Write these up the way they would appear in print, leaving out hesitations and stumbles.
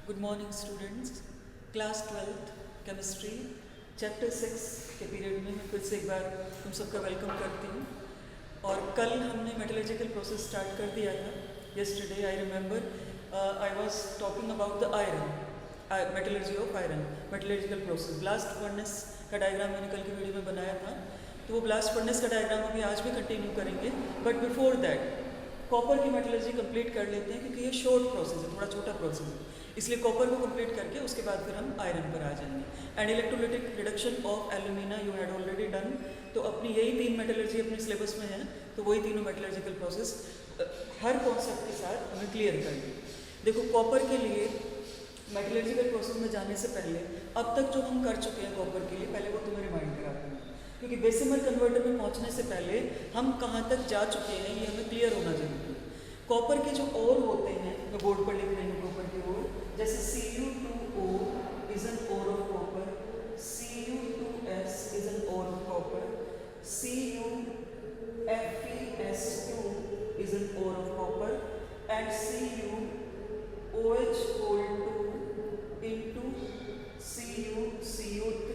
Good morning students. Class 12th chemistry chapter 6 के period में मैं फिर से एक बार तुम सबका वेलकम करती हूँ। और कल हमने मेटलर्जिकल प्रोसेस स्टार्ट कर दिया था। Yesterday I remember I was talking about the iron, metallurgy of iron, metallurgical process. Blast furnace का डायग्राम मैंने कल की वीडियो में बनाया था, तो वो ब्लास्ट फर्नेस का डायग्राम अभी आज भी कंटिन्यू करेंगे। बट बिफोर दैट कॉपर की मेटलर्जी कंप्लीट कर लेते हैं, क्योंकि ये शॉर्ट प्रोसेस है, थोड़ा छोटा प्रोसेस है, इसलिए कॉपर को कंप्लीट करके उसके बाद फिर हम आयरन पर आ जाएंगे। And electrolytic reduction of alumina you had already done. तो अपनी यही 3 मेटलर्जी अपने सिलेबस में है, तो वही तीनों मेटलर्जिकल प्रोसेस हर कॉन्सेप्ट के साथ हमें क्लियर करनी। देखो, कॉपर के लिए मेटलर्जिकल प्रोसेस में जाने से पहले अब तक जो हम कर चुके हैं कॉपर के लिए, पहले वो तुम्हें रिमाइंड कराते हैं, क्योंकि बेसिमर कन्वर्टर में पहुंचने से पहले हम कहाँ तक जा चुके हैं ये हमें क्लियर होना जरूरी है। कॉपर के जो ओर होते हैं, मैं बोर्ड पर लिख रही हूँ कॉपर के ओर, जैसे Cu2O is an ore of copper, Cu2S is an ore of copper, CuFeS2 is an ore of copper, and CuOH2 into CuCO3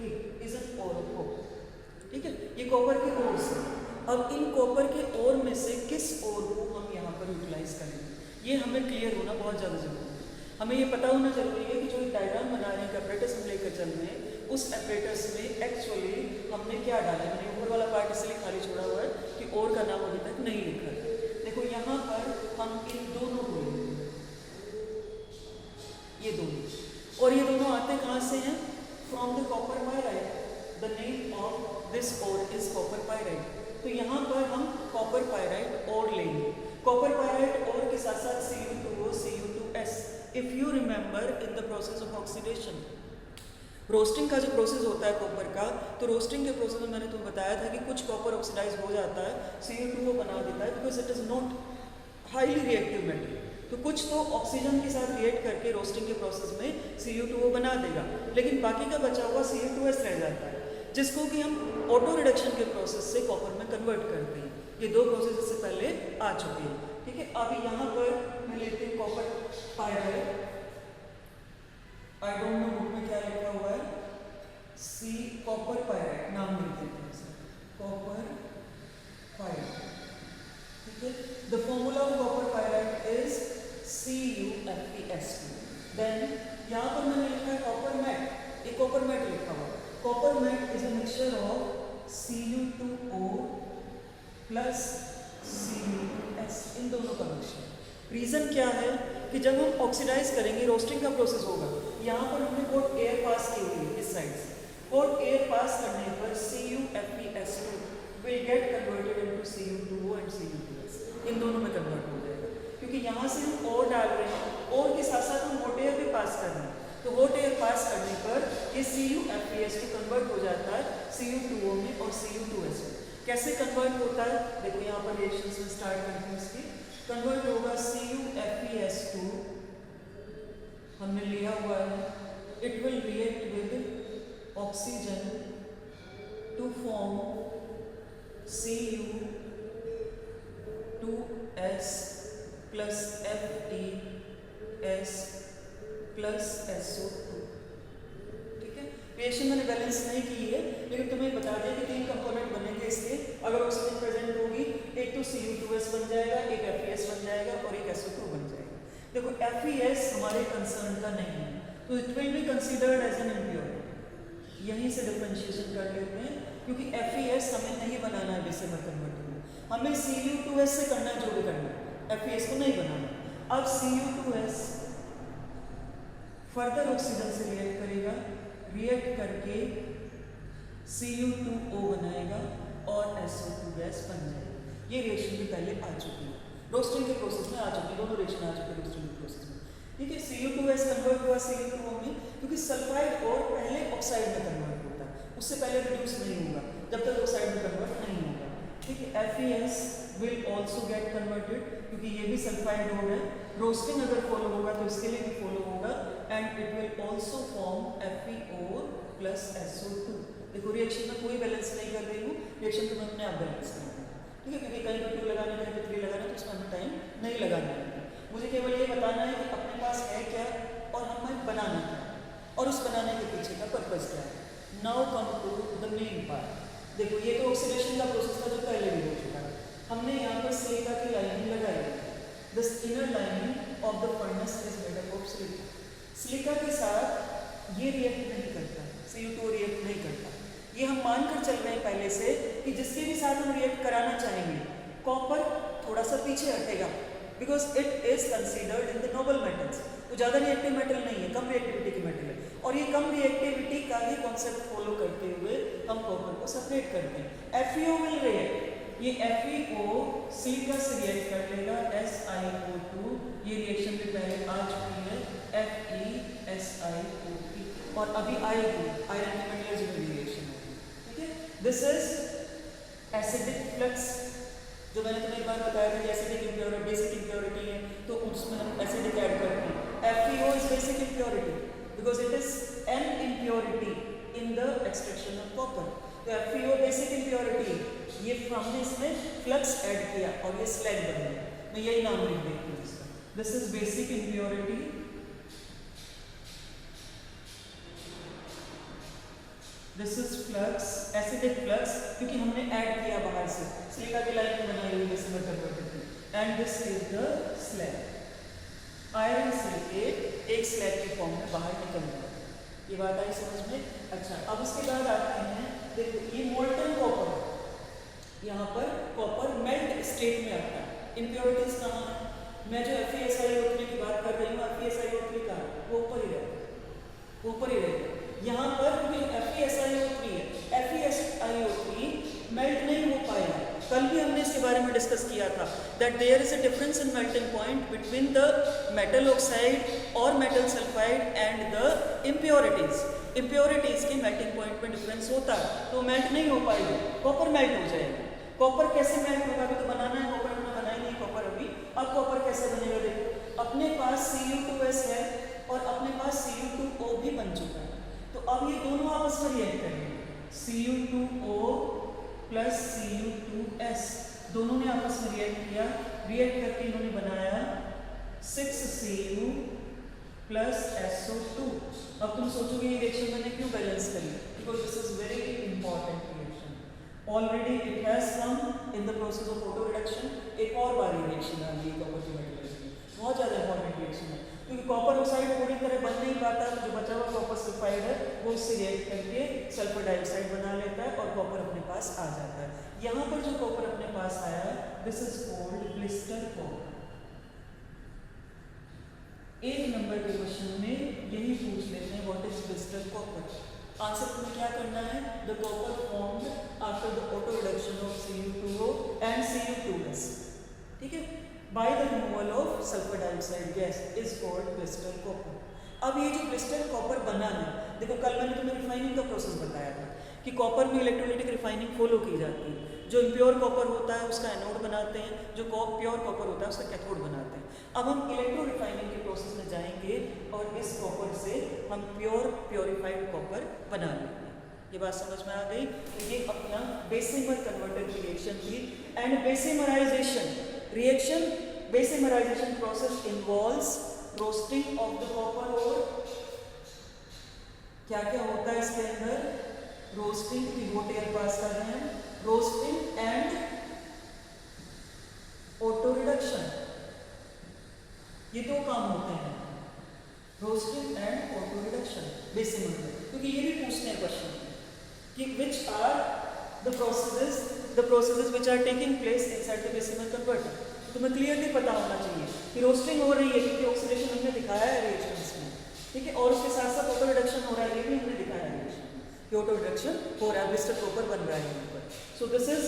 is an ore of copper. ठीक है, ये कॉपर के ओर से। अब इन कॉपर के ओर में से किस ओर को हम यहाँ पर यूटिलाइज करेंगे, ये हमें क्लियर होना बहुत ज़्यादा जरूरी है। हमें ये पता होना जरूरी है कि जो एक डायग्राम बना रहे हैं, एपरेटस हम लेकर चल रहे हैं, उस एपरेटस में एक्चुअली हमने क्या डाला है। मैंने ऊपर वाला पार्ट इसलिए खाली छोड़ा हुआ है कि और का नाम अभी तक नहीं लिखा है। देखो, यहाँ पर हम इन दोनों को लेंगे, ये दोनों, और ये दोनों आते कहाँ से हैं? From the copper pyrite. The name of this ore is copper pyrite. तो यहाँ पर हम कॉपर पायराइट ओर लेंगे। कॉपर पायराइट ओर के साथ साथ Cu2O, Cu2S। If you remember in the process of oxidation, roasting का जो प्रोसेस होता है कॉपर का, तो रोस्टिंग के प्रोसेस में मैंने तुम्हें बताया था कि कुछ कॉपर ऑक्सीडाइज हो जाता है, Cu2O बना देता है, because it is not highly reactive metal. तो कुछ तो ऑक्सीजन के साथ रिएक्ट करके रोस्टिंग के प्रोसेस में Cu2O बना देगा, लेकिन बाकी का बचा हुआ Cu2S रह जाता है, जिसको कि हम ऑटो रिडक्शन के प्रोसेस से कॉपर में कन्वर्ट करते हैं। ये दो प्रोसेस इससे पहले आ चुके हैं। ठीक है, अभी यहाँ पर मैं लेती हूँ copper pyrite. I don't know book में क्या लिखा हुआ है, सी कॉपर पायराइट नाम लिख देते हैं सर, कॉपर पायराइट। ठीक है, the formula of copper pyrite is CuFeS2। Then यहाँ पर मैंने लिखा है कॉपर मैट, एक कॉपर मैट लिखा हुआ है। Copper matte is a mixture of Cu2O plus Cu2S, इन दोनों का मिक्सचर। रीजन क्या है कि जब हम ऑक्सीडाइज करेंगे, रोस्टिंग का प्रोसेस होगा, यहाँ पर हमने हॉट एयर पास की हुई है इस साइड से। हॉट एयर पास करने पर CuFeS2 will get converted into Cu2O and Cu2S, इन दोनों में कन्वर्ट हो जाएगा, क्योंकि यहाँ से हम और डाल रहे हैं, और के साथ साथ हम हॉट एयर भी पास कर रहे हैं। तो हॉट एयर पास करने पर ये CuFeS2 कन्वर्ट हो जाता है Cu2O में और Cu2S में। कैसे कन्वर्ट होता है? देखो, यहाँ पर रिएक्शंस में स्टार्ट करते हैं इसकी। कन्वर्ट होगा CuFeS2, हमने लिया हुआ है, it will react with oxygen to form Cu2S plus FeS plus SO2। ठीक है, रिएक्शन मैंने बैलेंस नहीं की है, लेकिन तुम्हें बता दें कि 3 कंपोनेंट बनेंगे इसके। अगर ऑक्सीजन प्रेजेंट होगी, एक तो Cu2S बन जाएगा, एक FeS बन जाएगा और एक SO2 बन जाएगा। देखो, FeS हमारे कंसर्न का नहीं है, तो it will be considered as an impurity. यहीं से डिफरेंशिएशन कर लेते हैं, क्योंकि FeS हमें नहीं बनाना है बेसिमर कन्वर्टर में, हमें Cu2S से करना है जो भी करना है, FeS को नहीं बनाना। अब Cu2S फर्दर ऑक्सीजन से रिएक्ट करेगा, रिएक्ट करके Cu2O बनाएगा और SO2 गैस बन जाएगी। ये रिएक्शन भी पहले आ चुकी है, रोस्टिंग के प्रोसेस में आ चुकी है, दोनों रिएक्शन आ चुके हैं रोस्टिंग के प्रोसेस में। ठीक है, Cu2S कन्वर्ट हुआ Cu2O में, क्योंकि सल्फाइड और पहले ऑक्साइड में कन्वर्ट होता है, उससे पहले रिड्यूस नहीं होगा जब तक ऑक्साइड में कन्वर्ट नहीं होगा। ठीक है, FeS will also get converted, क्योंकि ये भी सल्फाइड हो है। रोस्टिंग अगर फॉलो होगा तो इसके लिए भी फॉलो होगा, and it will also form FeO plus SO2। देखो, रिएक्शन में कोई बैलेंस नहीं कर रही हूँ, रिएक्शन को मैं अपने आप बैलेंस कर रही हूँ। ठीक है, क्योंकि कहीं पर 2 लगाना, कहीं पर 3 लगाना, तो उसमें हमें टाइम नहीं लगाना है। मुझे केवल ये बताना है कि अपने पास है क्या, और हमें now come to the main part. देखो ये तो ऑक्सीडेशन का प्रोसेस था जो पहले भी हो चुका है। हमने यहाँ पर सिलिका की लाइनिंग लगाई है। The inner lining of the furnace is made up of silica. Silica के साथ ये रिएक्ट नहीं करता, Cu2 रिएक्ट नहीं करता। ये हम मानकर चल रहे हैं पहले से कि जिसके भी साथ हम रिएक्ट कराना चाहेंगे कॉपर थोड़ा सा पीछे हटेगा, because it is considered in the noble metals. तो ज़्यादा रिएक्टिव मेटल नहीं है, कम रिएक्टिविटी की मेटल है, और ये कम रिएक्टिविटी का ही कॉन्सेप्ट फॉलो करते हुए हम कॉपर को सेपरेट करते हैं। FeO विल रिएक्ट, ये FeO सिलिका से रिएक्ट कर लेगा SiO2, ये रिएक्शन भी पहले आ चुकी है FeSiO3, और अभी आएगी आयरन की मेटलर्जिकल रिएक्शन होगी, ठीक है। दिस इज एसिडिक फ्लक्स, जो मैंने तुम्हें एक बार बताया था कि एसिडिक इम्प्योरिटी बेसिक इम्प्योरिटी है, तो उसमें हम एसिडिक ऐड करते हैं। FeO is basic impurity because it is an impurity in the extraction of copper. तो FeO बेसिक इम्प्योरिटी, ये हमने इसमें फ्लक्स ऐड किया और ये स्लैग बन गया। मैं यही नाम लिख देती हूँ इसका। This is basic impurity, this is flux, acidic flux, क्योंकि हमने ऐड किया बाहर से, सिलिका की लाइन बनाई हुई बेसिमर कन्वर्टर की, and this is the slag. Iron silicate एक स्लैग की फॉर्म में बाहर निकल गया। ये बात आई समझ में? अच्छा, अब उसके बाद आते हैं, देखो ये मोल्टन कॉपर, यहाँ पर कॉपर मेल्ट स्टेट में आता है। इम्प्योरिटीज कहाँ है? मैं जो FeSiO3 की बात कर रही हूँ, FeSiO3 का वो ऊपर ही रहेगा, ऊपर ही रहेगा। यहाँ पर FeSiO3 है, FeSiO3 मेल्ट नहीं हो पाएगा। कल भी हमने इसके बारे में डिस्कस किया था that there is a difference in melting point between the metal oxide और metal sulphide and the impurities. Impurities के मेल्टिंग पॉइंट में डिफरेंस होता है, तो मेल्ट नहीं हो पाएगी, कॉपर मेल्ट हो जाएगा। कॉपर कैसे मेल्ट होगा? अभी तो बनाना है कॉपर, हमने बनाई नहीं कॉपर अभी। अब कॉपर कैसे बनेगा? देखो अपने पास Cu2S है और अपने पास Cu2O भी बन चुका है, तो अब ये दोनों आपस में रिएक्ट करेंगे। Cu2O प्लस Cu2S दोनों ने आपस में रिएक्ट किया, रिएक्ट करके इन्होंने बनाया 6Cu प्लस SO2। अब तुम सोचोगे ये रिएक्शन मैंने क्यों बैलेंस करी? Because this is very important reaction. Already it has come in the process of auto reduction. एक और बार रिएक्शन आ गई कॉपर की मेटलर्जी, बहुत ज़्यादा इंपॉर्टेंट रिएक्शन है, क्योंकि कॉपर ऑक्साइड पूरी तरह बन नहीं पाता, तो जो बचा हुआ कॉपर सल्फाइड है वो उससे रिएक्ट करके सल्फर डाइऑक्साइड बना लेता है और कॉपर अपने पास आ जाता है। यहाँ पर जो कॉपर अपने पास आया, this is called blister copper. एक नंबर के क्वेश्चन में यही पूछ लेते हैं, what is blister copper. Answer तुम्हें क्या करना है? The copper formed after the auto reduction of Cu2O and Cu2S, ठीक है, by the removal of sulfur dioxide gas is called blister copper। अब ये जो ब्लिस्टर कॉपर बना है, देखो कल मैंने तुम्हें रिफाइनिंग का प्रोसेस बताया था कि कॉपर में इलेक्ट्रोलाइटिक रिफाइनिंग फॉलो की जाती है। जो इम्प्योर कॉपर होता है उसका एनोड बनाते हैं, जो प्योर कॉपर होता है उसका कैथोड बनाते हैं। अब हम इलेक्ट्रो रिफाइनिंग के प्रोसेस में जाएंगे और इस कॉपर से हम प्योरिफाइड कॉपर बना लेंगे। ये बात समझ में आ गई? ये अपना बेसिमर कन्वर्टर की रिएक्शन थी। And bessemerization reaction, bessemerization process involves roasting of the copper ore. क्या क्या होता है इसके अंदर? रोस्टिंग की हॉट एयर पास कर रहे हैं, रोस्टिंग एंड ऑटो रिडक्शन, ये दो काम होते हैं, roasting and auto reduction Bessemer में, क्योंकि ये भी पूछते हैं क्वेश्चन कि which are the processes which are taking place inside the Bessemer converter. तुम्हें क्लियरली पता होना चाहिए कि रोस्टिंग हो रही है क्योंकि ऑक्सीडेशन हमने दिखाया है रिएक्शंस में, ठीक है, और उसके साथ साथ ऑटो रिडक्शन हो रहा है, ये भी हमने दिखाया है रिएक्शन कि ऑटो रिडक्शन हो रहा है, ब्लिस्टर कॉपर बन रहा है यहाँ पर। So this is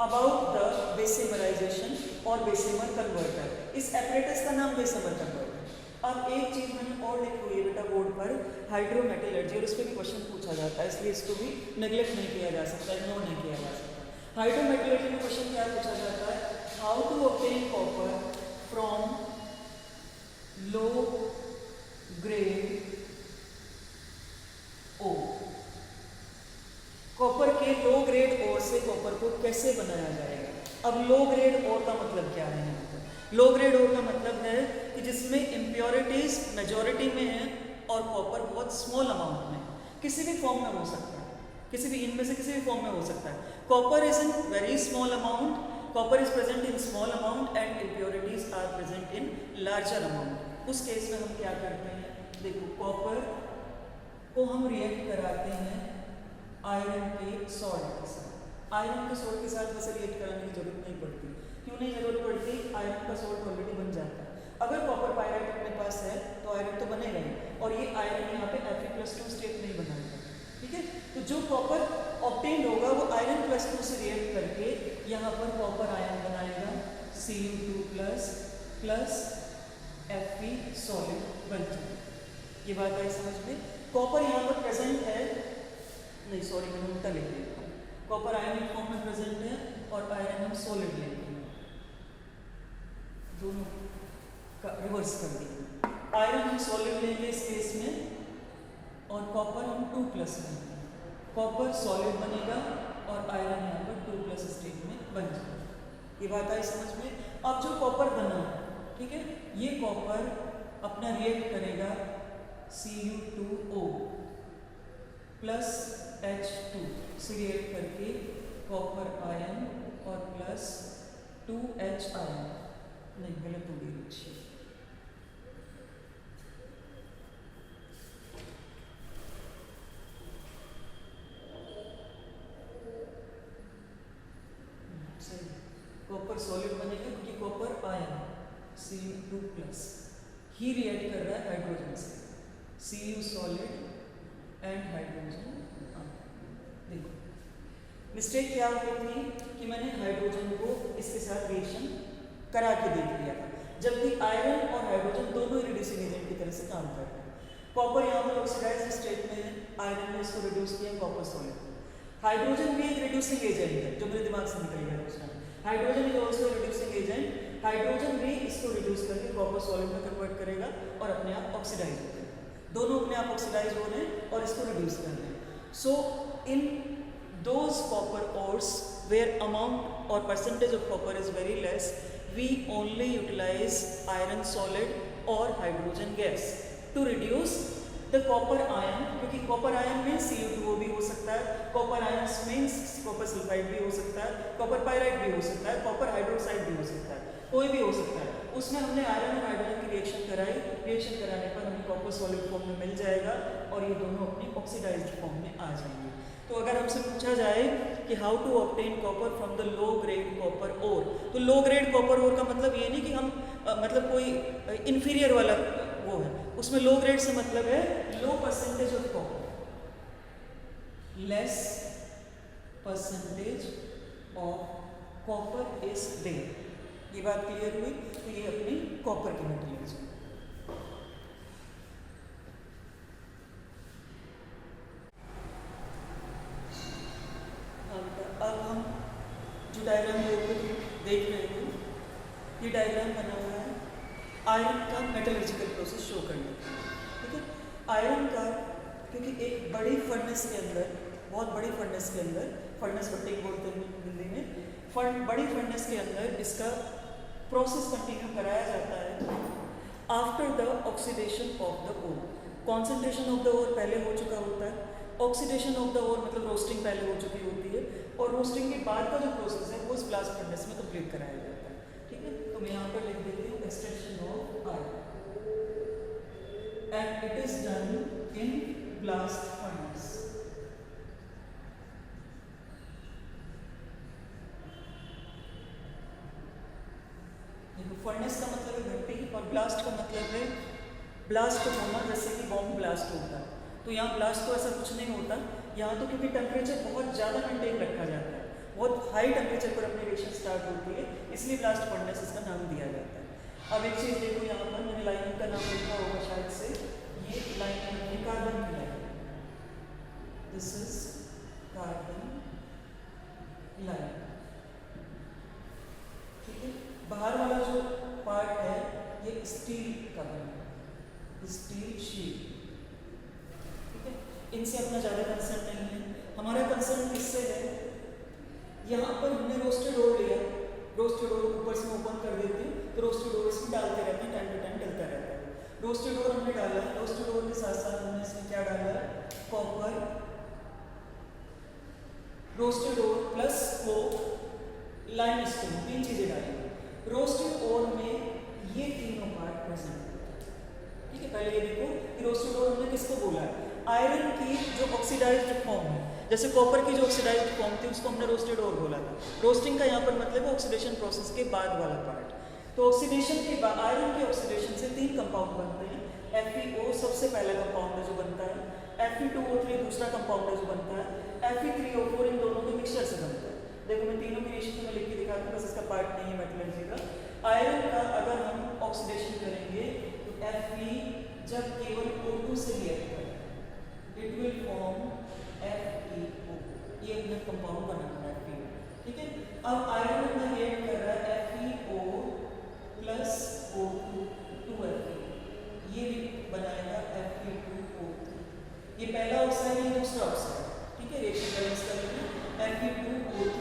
about the Bessemerisation और बेसिमर कन्वर्टर। इस एपरेटस का नाम बेसिमर कन्वर्टर। अब एक चीज मैंने और लिखी हुई है बेटा बोर्ड पर, हाइड्रोमेटलर्जी, और इस पर भी क्वेश्चन पूछा जाता है, इसलिए इसको भी नेग्लेक्ट नहीं किया जा सकता, इग्नोर नहीं किया जा सकता। हाइड्रोमेटलर्जी में क्वेश्चन क्या पूछा जाता है? How to obtain copper from low grade ore. Copper के लो ग्रेड ओर से कॉपर को कैसे बनाया जाएगा? अब लो ग्रेड ओर का मतलब क्या है यहाँ पर? लो ग्रेड ओर का मतलब है कि जिसमें इम्प्योरिटीज मेजॉरिटी में है और कॉपर बहुत स्मॉल अमाउंट में। किसी भी फॉर्म में हो सकता है, किसी भी इनमें से किसी भी फॉर्म में हो सकता है। Copper is in very small amount, copper is present in small amount and impurities are present in larger amount. उस केस में हम क्या करते हैं, देखो कॉपर को हम रिएक्ट कराते हैं आयरन के सॉल्ट के साथ। आयरन के सॉल्ट के साथ वैसे रिएक्ट कराने की जरूरत नहीं पड़ती। क्यों नहीं जरूरत पड़ती, आयरन का सॉल्ट ऑलरेडी बन जाता है। अगर कॉपर पायराइट अपने पास है तो आयरन तो बनेगा ही, और ये आयरन यहाँ पे Fe+2 स्टेट नहीं बनाएगा, ठीक है। तो जो कॉपर ऑब्टेन होगा वो आयरन +2 से रिएक्ट करके यहाँ पर कॉपर आयन बनाएगा Cu2 प्लस Fe सॉलिड बन जाएगा। ये बात आई समझ में। कॉपर यहाँ पर प्रेजेंट है, नहीं सॉरी मैंने उल्टा लिख दिया, कॉपर आयनिक फॉर्म में प्रेजेंट है और आयरन हम सॉलिड लेंगे, दोनों का रिवर्स कर दिया। आयरन हम सॉलिड लेंगे इस केस में और कॉपर हम 2+ लेंगे। कॉपर सॉलिड बनेगा और आयरन यहाँ पर 2+ स्टेट में बन जाएगा। ये बात आई समझ में। अब जो कॉपर बना, ठीक है, ये कॉपर अपना रिएक्ट करेगा Cu2O प्लस H2 से रिएक्ट करके कॉपर आयन और प्लस 2H आयन, नहीं गलत हो गई अच्छी, कॉपर सॉलिड बनेगा क्योंकि कॉपर आयन Cu2+ ही रिएक्ट कर रहा है हाइड्रोजन से, Cu सॉलिड एंड हाइड्रोजन। देखो मिस्टेक क्या हो गई थी कि मैंने हाइड्रोजन को इसके साथ रिएक्शन करा के देख लिया था, जबकि आयरन और हाइड्रोजन दोनों ही रिड्यूसिंग एजेंट की तरह से काम कर रहे हैं। कॉपर यहाँ पर ऑक्सीडाइज्ड स्टेट में है, आयरन ने इसको रिड्यूस किया कॉपर सॉलिड। हाइड्रोजन भी एक रिड्यूसिंग एजेंट है, जो मेरे दिमाग से निकल गया उस time. Hydrogen is also reducing agent, hydrogen भी इसको रिड्यूस करके कॉपर सॉलिड में कन्वर्ट करेगा और अपने आप ऑक्सीडाइज हो जाएगा। दोनों अपने आप ऑक्सीडाइज हो रहे हैं और इसको रिड्यूस कर रहे हैं। So in those copper ores where amount और percentage of copper is very less, we only utilize iron solid or hydrogen gas to reduce the copper ion, क्योंकि copper ion में Cu2O भी हो सकता है, copper ions में copper sulfide भी हो सकता है, copper pyrite भी हो सकता है, copper hydroxide भी हो सकता है, कोई भी हो सकता है। उसमें हमने आयरन और हाइड्रोजन की रिएक्शन कराई, रिएक्शन कराने पर हमें कॉपर सॉलिड फॉर्म में मिल जाएगा और ये दोनों अपनी ऑक्सीडाइज्ड फॉर्म में आ जाएंगे। तो अगर हमसे पूछा जाए कि how to obtain copper from the low grade copper ore, तो लो ग्रेड कॉपर ओर का मतलब ये नहीं कि हम मतलब कोई इंफीरियर वाला वो है, उसमें लो ग्रेड से मतलब है low percentage of copper, less percentage of copper is there. ये बात क्लियर हुई। तो ये अपनी कॉपर की मटेरियल्स है। अब हम जो डायग्राम देख रहे हैं, ये डायग्राम बना हुआ है आयरन का मेटलर्जिकल प्रोसेस शो करने का, ठीक है। आयरन का क्योंकि एक बड़ी फर्नेस के अंदर, बहुत बड़ी फर्नेस के अंदर, फर्नेस भट्टी बोलते हैं हिंदी में, बड़ी फर्नेस के अंदर इसका प्रोसेस कंटिन्यू कराया जाता है after the oxidation of the ore. Concentration of the ore पहले हो चुका होता है, ऑक्सीडेशन ऑफ द ओर मतलब रोस्टिंग पहले हो चुकी होती है, और रोस्टिंग के बाद का जो प्रोसेस है वो इस ब्लास्ट फर्नेस में कंप्लीट कराया जाता है, ठीक है। तो मैं यहाँ पर लिख देती हूँ extraction of iron and it is done in blast furnace. Furnace का मतलब है भट्टी और ब्लास्ट का मतलब है ब्लास्ट होना, जैसे कि बॉम्ब ब्लास्ट होता है। तो यहाँ ब्लास्ट तो ऐसा कुछ नहीं होता यहाँ, तो क्योंकि टेम्परेचर बहुत ज़्यादा मेंटेन रखा जाता है, बहुत हाई टेम्परेचर पर अपनी रिएक्शन स्टार्ट होती है, इसलिए ब्लास्ट फर्नेस इसका नाम दिया जाता है। अब एक चीज़ देखो, यहाँ पर मैंने लाइनिंग का नाम लिखा होगा शायद से, ये लाइनिंग है कार्बन की line, this is carbon line, ठीक है। बाहर वाला जो पार्ट है ये स्टील का बना है, स्टील शीट, ठीक है। इनसे अपना ज़्यादा कंसर्न नहीं है, हमारा कंसर्न किससे है, यहाँ पर हमने रोस्टेड ओर लिया, रोस्टेड ओर ऊपर से ओपन कर देते हैं तो रोस्टेड ओर इसमें डालते रहते हैं, टाइम टू टाइम डलता रहता है। रोस्टेड ओर हमने डाला, रोस्टेड ओर के साथ साथ हमने इसमें क्या डाला है, कॉपर, रोस्टेड ओर प्लस कोक, लाइमस्टोन, 3 चीजें डालेंगे। रोस्टेड ओर में ये तीनों पार्ट प्रेजेंट होता है। ठीक है, पहले ये देखो कि रोस्टेड ओर हमने किसको बोला है, आयरन की जो ऑक्सीडाइज्ड फॉर्म है, जैसे कॉपर की जो ऑक्सीडाइज्ड फॉर्म थी उसको हमने रोस्टेड ओर बोला था। रोस्टिंग का यहाँ पर मतलब है ऑक्सीडेशन प्रोसेस के बाद वाला पार्ट। तो ऑक्सीडेशन के बाद आयरन की ऑक्सीडेशन से 3 कंपाउंड बनते हैं। FeO सबसे पहला कंपाउंड है जो बनता है, Fe2O3 दूसरा कंपाउंड है जो बनता है, Fe3O4 इन दोनों के मिक्सचर से बनता है। देखो मैं तीनों की रिएक्शन में लिख के दिखाता हूँ, बस इसका पार्ट नहीं है मेटलर्जी का। आयरन का अगर हम ऑक्सीडेशन करेंगे तो Fe जब केवल O2 से रिएक्ट करें इट विल फॉर्म FeO, ये अपना कंपाउंड बनाता है FeO। ठीक है, अब आयरन अपना रिएक्ट कर रहा है FeO प्लस O2 2Fe, ये भी बनाएगा Fe2O3। ये पहला ऑक्साइड है, दूसरा ऑक्साइड। ठीक है, रिएक्शन बैलेंस कर लेंगे। Fe2O3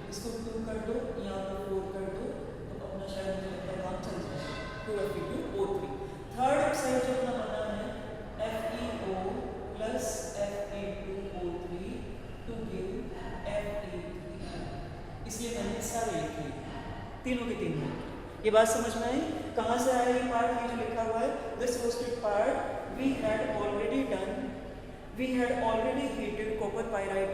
इसको 2 कर दो, यहाँ पर 4 कर दो, तो अपना शायद मुझे लगता है काम चल जाएगा। 2Fe2O3। थर्ड ऑक्साइड जो अपना बना है FeO plus Fe2O3 to give Fe3, इसलिए मैंने सारे लिखे तीनों के तीनों। ये बात समझ में आई? कहाँ से आया ये पार्ट, ये जो लिखा हुआ है, this roasted part we had already done, we had already heated copper pyrite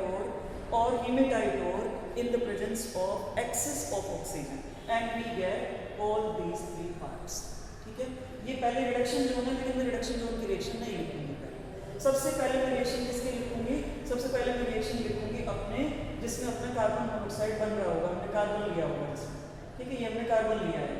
और hematite ore in the presence of excess of oxygen and we get all these 3 parts। ठीक है, ये पहले रिडक्शन जोन है, लेकिन मैं रिडक्शन जोन की reaction नहीं लिखूंगी पहले। सबसे पहले मैं रिएक्शन किसकी लिखूंगी, सबसे पहले मैं रिएक्शन लिखूंगी अपने, जिसमें अपना कार्बन मोनोऑक्साइड बन रहा होगा, हमने कार्बन लिया होगा इसमें। ठीक है, ये हमने कार्बन लिया है,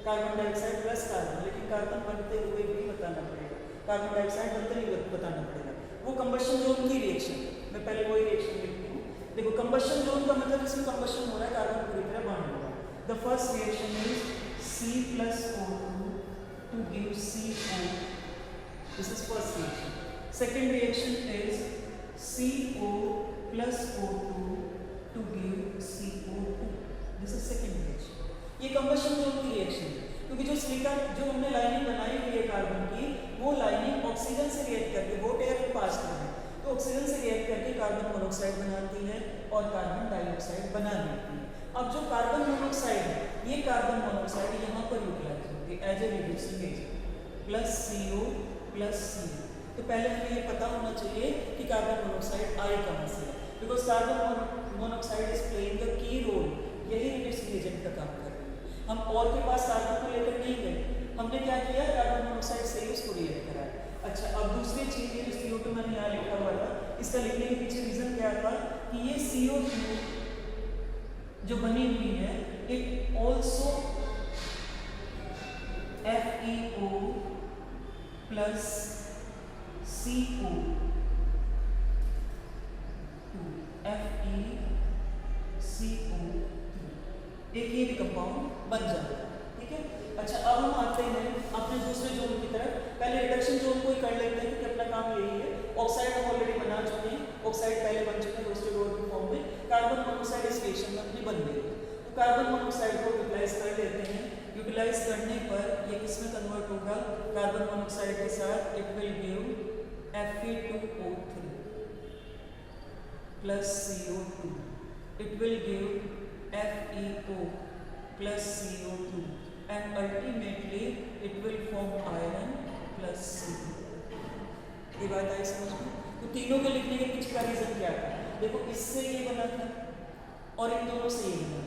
कार्बन डाइऑक्साइड प्लस कार्बन, लेकिन कार्बन बनते हुए भी बताना पड़ेगा, कार्बन डाइऑक्साइड बनते हुए बताना पड़ेगा। वो कंबशन जोन की रिएक्शन, मैं पहले वही रिएक्शन लिखती हूँ। देखो कंबशन जोन का मतलब इसमें कंबशन हो रहा है, कार्बन पूरी तरह बर्न हो रहा है। The first reaction is C+O2 to give CO, this is first reaction। second reaction is CO plus O2 to give CO2, this is second reaction। ये कंबशन जोन की रिएक्शन है, क्योंकि जो सिलिकॉन जो हमने लाइनिंग बनाई हुई है कार्बन की, वो लाइनिंग ऑक्सीजन से रिएक्ट करके हॉट एयर में पास कर रही है, तो ऑक्सीजन से रिएक्ट करके कार्बन मोनोऑक्साइड बनाती है और कार्बन डाइऑक्साइड बना देती है। अब जो कार्बन मोनोऑक्साइड है, ये कार्बन मोनोऑक्साइड यहाँ पर यूटिलाइज होगी as a reducing agent plus CO plus CO। तो पहले हमें ये पता होना चाहिए कि कार्बन मोनोऑक्साइड आए कहाँ से, because carbon monoxide is playing the key role, यही रिड्यूसिंग एजेंट का काम कर रही है। हम और के पास कार्बन को लेकर नहीं गए, हमने क्या किया, कार्बन मोनोऑक्साइड से ही उसको रिएक्ट कराया। अच्छा, अब दूसरी चीज ये CO2 मैंने यहाँ लिखा हुआ था, इसका लिखने के पीछे रीजन क्या था कि ये CO2 जो बनी हुई है, it also FeO plus CO2 FeCO2, एक ये भी कंपाउंड बन जाता है। ठीक है, अच्छा अब हम आते हैं अपने दूसरे जोन की तरफ। पहले रिडक्शन जोन को ही कर लेते हैं क्योंकि अपना काम यही है। ऑक्साइड हम ऑलरेडी बना चुके हैं, ऑक्साइड पहले बन चुके हैं रोस्टेड ओर की फॉर्म में, कार्बन मोनोऑक्साइड इस रिएक्शन में अपनी बन गई। तो कार्बन मोनोऑक्साइड को यूटिलाइज कर लेते हैं। यूटिलाइज करने पर ये किसमें कन्वर्ट होगा, कार्बन मोनोऑक्साइड के साथ it will give Fe2O3 plus CO2, it will give FeO plus CO2 and ultimately it will form iron plus CO। ये बात आई समझ में? तो तीनों के लिखने के पीछे का रीजन क्या था, देखो इससे ये बना था और इन दोनों से ये बना।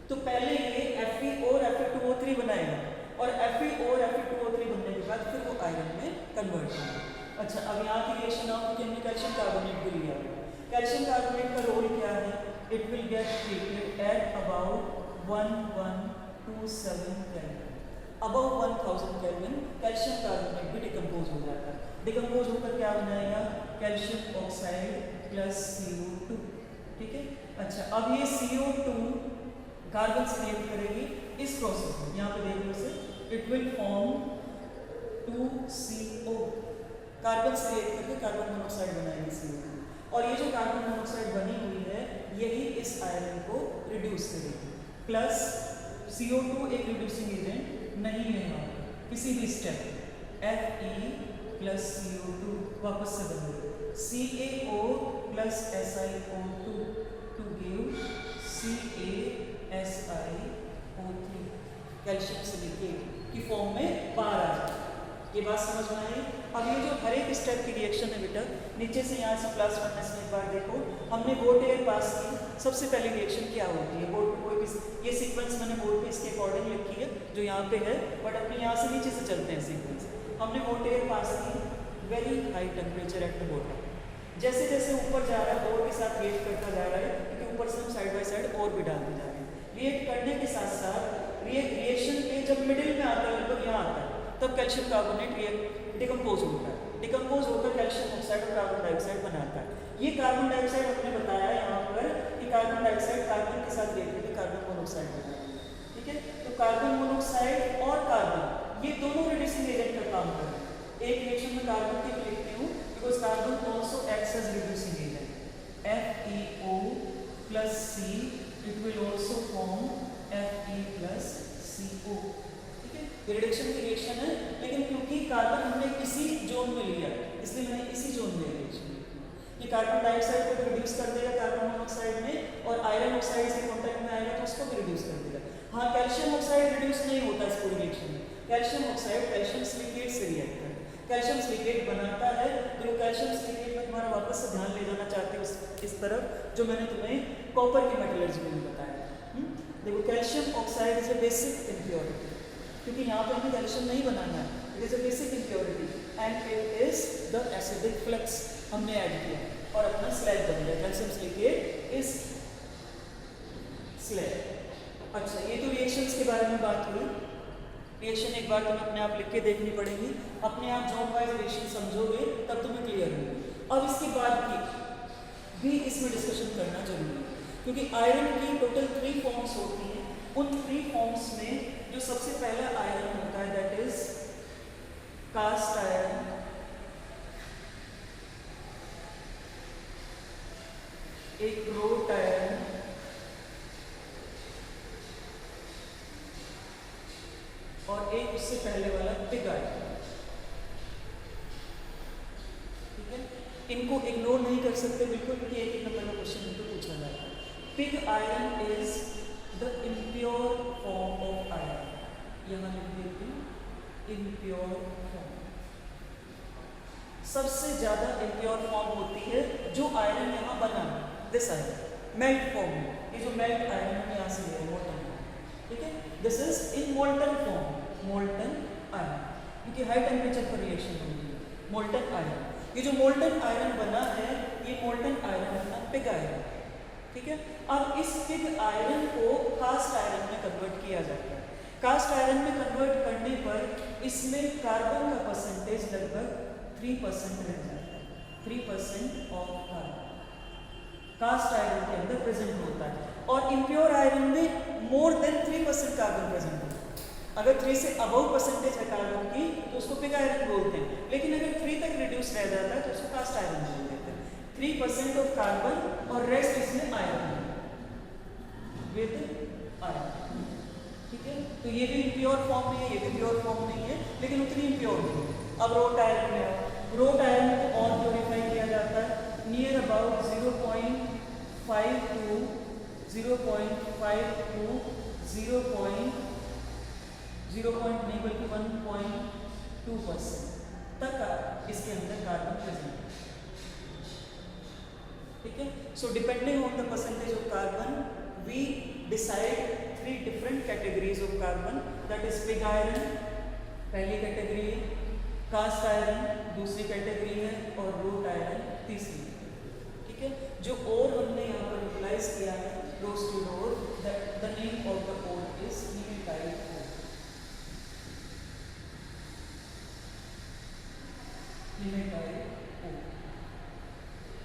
तो पहले ये Fe और Fe2O3 बनाएगा और Fe और Fe2O3 बनने के बाद फिर वो आयरन में कन्वर्ट होगा। अच्छा, अब यहाँ की रिएक्शन आओ, क्योंकि हमने कैल्शियम कार्बोनेट भी लिया है। कैल्शियम कार्बोनेट का रोल क्या है, it will get treated at about 1127 kelvin, about 1000 kelvin calcium carbonate भी डिकम्पोज हो जाता है। डिकम्पोज होकर क्या बनाएगा, कैल्शियम ऑक्साइड प्लस CO2। ठीक है, अच्छा अब ये CO2 कार्बन से रिएक्ट करेगी इस प्रोसेस में, यहाँ पे देख लो से, it will form 2CO, carbon से रिएक्ट करके कार्बन मोनोऑक्साइड बनाएगी CO2, और ये जो कार्बन मोनोऑक्साइड बनी हुई है यही इस आयरन को रिड्यूस करेगी। प्लस CO2 एक रिड्यूसिंग एजेंट नहीं है यहाँ किसी भी स्टेप, Fe प्लस CO2 वापस से बन गई, CaO plus SiO2 to give CaSiO3 calcium silicate की फॉर्म में बाहर आ जाए। ये बात समझ में आई। अब ये जो हर एक स्टेप की रिएक्शन है बेटा, नीचे से यहाँ से ब्लास्ट फर्नेस में एक बार देखो, हमने बोट एयर पास की, सबसे पहले रिएक्शन क्या होती है बोट पे कोई ये सीक्वेंस मैंने बोर्ड पे इसके अकॉर्डिंग लिखी है जो यहाँ पे है, बट अपने यहाँ से नीचे से चलते हैं सीक्वेंस। हमने बोट एयर पास की, very high temperature at the bottom, जैसे जैसे ऊपर जा रहा है और के साथ रिएक्ट करता जा रहा है, क्योंकि ऊपर से हम साइड बाय साइड और भी डालते जा रहे हैं। रिएक्ट करने के साथ साथ रिएक्शन के जब मिडिल में आता है, लगभग यहाँ आता है, तब कैल्शियम कार्बोनेट डिकम्पोज होता है, डिकम्पोज होकर कैल्शियम ऑक्साइड और कार्बन डाइऑक्साइड बनाता है। ये कार्बन डाइऑक्साइड हमने बताया यहाँ पर कि कार्बन डाइऑक्साइड कार्बन के साथ रिएक्ट करके कार्बन मोनोऑक्साइड बनाता है। ठीक है, तो कार्बन मोनोऑक्साइड और कार्बन ये दोनों रिड्यूसिंग एजेंट का काम कर रहे हैं। एक रिएक्शन में कार्बन की लिखती हूँ because carbon also acts as reducing agent, FeO plus C, it will also form Fe plus CO। ठीक है, ये रिडक्शन की रिएक्शन है, लेकिन क्योंकि कार्बन हमने इसी जोन में लिया इसलिए मैंने इसी जोन में रिएक्शन लिखी। ये कार्बन डाइऑक्साइड को रिड्यूस कर देगा कार्बन मोनोऑक्साइड में, और आयरन ऑक्साइड से कांटेक्ट में आएगा तो उसको भी रिड्यूस कर देगा। हाँ, कैल्शियम ऑक्साइड रिड्यूस नहीं होता इस पूरी रिएक्शन में, कैल्शियम ऑक्साइड कैल्शियम सिलिकेट से रिएक्ट करता है, कैल्शियम सिलिकेट बनाता है। तो कैल्शियम सिलिकेट में तुम्हारा वापस से ध्यान ले जाना चाहते हो इस तरफ जो मैंने तुम्हें कॉपर की मेटलर्जी में बताया। देखो, calcium oxide is a basic impurity, क्योंकि यहाँ पे हमें कैल्शियम नहीं बनाना है, it is a basic impurity and it is the acidic flux हमने ऐड किया और अपना स्लैग बन गया, कैल्शियम सिलिकेट इज स्लैग। अच्छा, ये तो रिएक्शंस के बारे में बात हुई। रिएक्शन एक बार तुम्हें अपने आप लिख के देखनी पड़ेगी, अपने आप जोन वाइज रिएक्शन समझोगे तब तुम्हें क्लियर होगी। अब इसके बाद की भी इसमें डिस्कशन करना जरूरी है, क्योंकि आयरन की टोटल 3 फॉर्म्स होती हैं। उन 3 फॉर्म्स में जो सबसे पहला आयरन होता है दैट इज कास्ट आयरन, एक रोट आयरन और एक उससे पहले वाला पिग आयरन। ठीक है, इनको इग्नोर नहीं कर सकते बिल्कुल, क्योंकि एक नंबर का क्वेश्चन इनको पूछा जाता है। Pig iron is the impure form of iron, यहाँ लिख देती हूँ इम्प्योर फॉर्म। सबसे ज्यादा इम्प्योर फॉर्म होती है जो आयरन यहाँ बना, दिस आयरन मेल्ट फॉर्म में, ये जो मेल्ट आयरन हम यहाँ से ले रहे हैं मोल्टन। ठीक है, this is in molten form, molten iron, क्योंकि हाई टेम्परेचर पर रिएक्शन होती है। मोल्टन आयरन, ये जो मोल्टन आयरन बना है ये मोल्टन आयरन अपना पिग आयरन। ठीक है, अब इस पिग आयरन को कास्ट आयरन में कन्वर्ट किया जाता है। कास्ट आयरन में कन्वर्ट करने पर इसमें कार्बन का परसेंटेज लगभग 3% रह जाता है। 3% ऑफ कार्बन कास्ट आयरन के अंदर प्रेजेंट होता है, और इम्प्योर आयरन में मोर देन 3% कार्बन प्रेजेंट होता है। अगर 3 से अबव परसेंटेज है कार्बन की तो उसको पिग आयरन बोलते हैं, लेकिन अगर 3 तक रिड्यूस रह जाता है तो उसको कास्ट आयरन बोल देते हैं। 3% ऑफ कार्बन और रेस्ट इसमें आयरन विद आयरन। ठीक है, तो ये भी इम्प्योर फॉर्म में है, ये भी प्योर फॉर्म नहीं है, लेकिन उतनी इम्प्योर नहीं है। अब रोट आयरन में आओ, रोट आयरन को और प्योरीफाई किया जाता है नियर अबाउट 0.5 to 1.2% तक इसके अंदर कार्बन प्रेजेंट है। ठीक है, so depending on the percentage of carbon we decide 3 different categories of carbon, that is pig iron पहली कैटेगरी है, कास्ट आयरन दूसरी कैटेगरी है, और रोट आयरन तीसरी। ठीक है, जो और हमने यहाँ पर यूटिलाइज किया है roasted ore, the name of the ore is haematite ore. Haematite ore.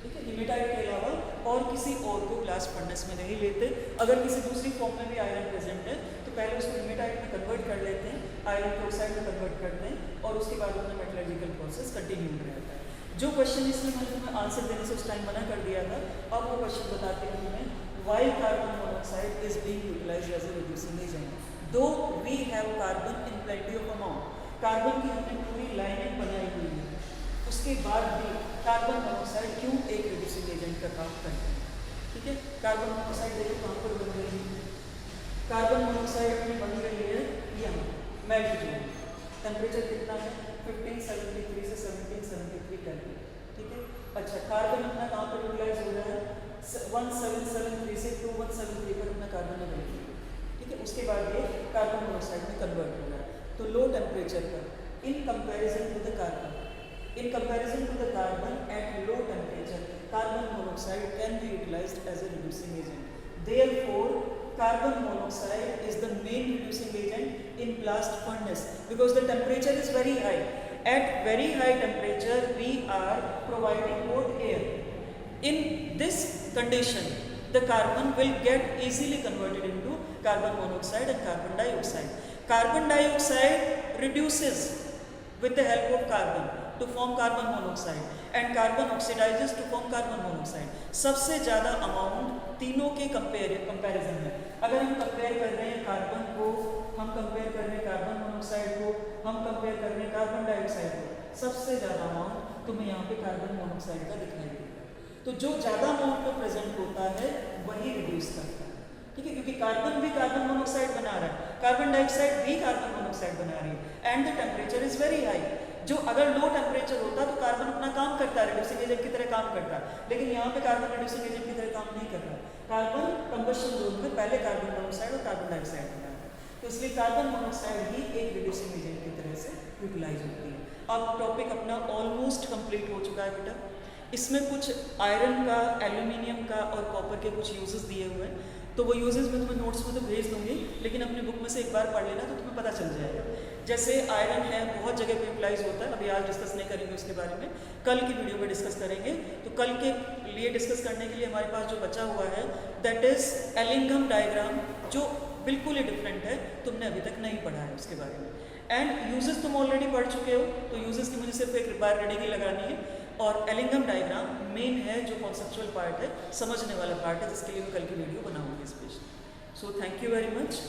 ठीक है, हीमेटाइट के अलावा और किसी और को ब्लास्ट फर्नेस में नहीं लेते। अगर किसी दूसरी फॉर्म में भी आयरन प्रेजेंट है तो पहले उसको हीमेटाइट में कन्वर्ट कर लेते हैं, आयरन क्लोराइड में कन्वर्ट करते हैं, और उसके बाद अपना मेटलर्जिकल प्रोसेस कंटिन्यू रहता है। जो क्वेश्चन इसमें मैंने तुम्हें आंसर देने से उस टाइम मना कर दिया था, अब वो क्वेश्चन बताते हैं तुम्हें, why carbon monoxide is being utilised as a reducing agent though we have carbon in plenty of amount. Carbon की हमने पूरी लाइनें बनाई हुई है, उसके बाद भी कार्बन मोनोऑक्साइड क्यों एक रिड्यूसिंग एजेंट का काम करते हैं। ठीक है, कार्बन मोनोऑक्साइड देखो कहाँ पर बन रही है। कार्बन मोनोऑक्साइड अपनी बन रही है यहाँ मेल्ट जोन। टेम्परेचर कितना है 1573 से 1773 केल्विन। ठीक है, अच्छा कार्बन अपना कहाँ पर यूटिलाइज हो रहा है 1773 से 2173 पर अपना कार्बन अवेलेबल है। ठीक है, उसके बाद ये कार्बन मोनोऑक्साइड में कन्वर्ट हो रहा है। तो लो टेम्परेचर पर in comparison to the carbon at low temperature, carbon monoxide can be utilized as a reducing agent. Therefore, carbon monoxide is the main reducing agent in blast furnace because the temperature is very high. At very high temperature, we are providing hot air. In this condition, the carbon will get easily converted into carbon monoxide and carbon dioxide. Carbon dioxide reduces with the help of carbon to form carbon monoxide and carbon oxidizes to form carbon monoxide. सबसे ज़्यादा amount तीनों के comparison में, अगर हम compare कर रहे हैं कार्बन को, हम कंपेयर कर रहे हैं कार्बन मोनोऑक्साइड को, हम कंपेयर कर रहे हैं कार्बन डाइऑक्साइड को, सबसे ज़्यादा अमाउंट तुम्हें यहाँ पे कार्बन मोनोऑक्साइड का दिखाई देगा। तो जो ज़्यादा अमाउंट में प्रेजेंट होता है वही रिड्यूस करता है। ठीक है, क्योंकि कार्बन भी कार्बन मोनोऑक्साइड बना रहा है, कार्बन डाइऑक्साइड भी कार्बन मोनोऑक्साइड बना रही है and the temperature is very high. जो अगर लो टेम्परेचर होता तो कार्बन अपना काम करता है, रिड्यूसिंग एजेंट की तरह काम करता, लेकिन यहाँ पे कार्बन रिड्यूसिंग एजेंट की तरह काम नहीं कर रहा। कार्बन कंबशन जोन में पहले कार्बन मोनोऑक्साइड और कार्बन डाइऑक्साइड बना है, तो इसलिए कार्बन मोनोऑक्साइड ही एक रिड्यूसिंग एजेंट की तरह से यूटिलाइज होती है। अब टॉपिक अपना ऑलमोस्ट कंप्लीट हो चुका है बेटा। इसमें कुछ आयरन का, एल्यूमिनियम का और कॉपर के कुछ यूजेस दिए हुए हैं, तो वो यूजेस मैं तुम्हें नोट्स में तो भेज दूंगी, लेकिन अपनी बुक में से एक बार पढ़ लेना तो तुम्हें पता चल जाएगा। जैसे आयरन है बहुत जगह पे यूटिलाइज होता है, अभी आज डिस्कस नहीं करेंगे उसके बारे में, कल की वीडियो में डिस्कस करेंगे। तो कल के लिए डिस्कस करने के लिए हमारे पास जो बचा हुआ है दैट इज एलिंघम डायग्राम, जो बिल्कुल ही डिफरेंट है, तुमने अभी तक नहीं पढ़ा है उसके बारे में। एंड यूजेस तुम ऑलरेडी पढ़ चुके हो, तो यूजेस की मुझे सिर्फ एक बार रीडिंग लगानी है। और एलिंघम डायग्राम मेन है, जो कॉन्सेप्चुअल पार्ट है, समझने वाला पार्ट है, जिसके लिए मैं कल की वीडियो बनाऊंगी special. So thank you very much.